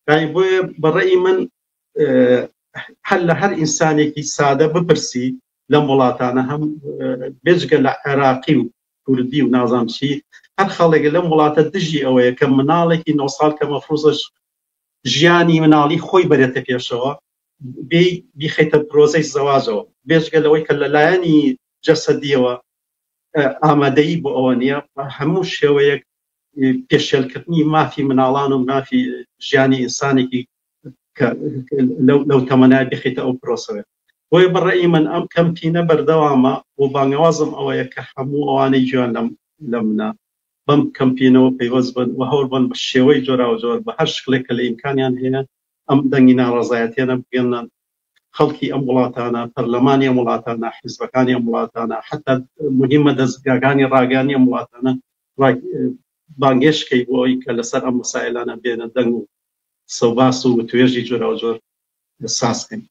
يعني برأيي من هل هر إنسانێکی سادە بپرسی لەم وڵاتانە هەم بێجگە لە عێراقی و کوردی و نازانم چی هەر خەڵێک لەم وڵاتە دژی ئەوەیە کە مناڵێکی 9 ساڵ کە مەفروضە ژیانی مناڵی خۆی بەرێتە پێشەوە بیخەیتە پرۆزەی زەواجەوە بێجگە لەوەی کە لەلایەنی جەسەدیەوە ئامادەیی بۆ ئەوە نییە هەموو شێوەیەک پێشێلکردنی مافی مناڵان و مافی ژیانی ئینسانێکی لەو تەمەنای بخیتە ئەو پرۆسەوە بۆیە بەڕێی من ئەم کەمپینە بەردەوامە و بانگەوازم ئەوەیە کە هەموو ئەوانەی گوێیان لە منە بەم کەمپینەوە پەیوەست بن و هەوڵ بن بە شێوەی جۆراو جۆر بە هەر شکلێک کە لە ئیمکانیان هەیە ئەم دەنگی ناڕەزایەتیانە بگەێنن خەڵکی ئەم وڵاتانە پەرلەمانی ئەم وڵاتانە حیزبەکانی ئەم وڵاتانە حتا مهمە دەستگاکانی ڕاگەیاندنی ئەم وڵاتانە بانگێشکەی بۆ ئەوەی کە لەسەر ئەم مەسائلانە بێنە دەنگ و سەوباس و توێژی جۆراو جۆر سازکەین.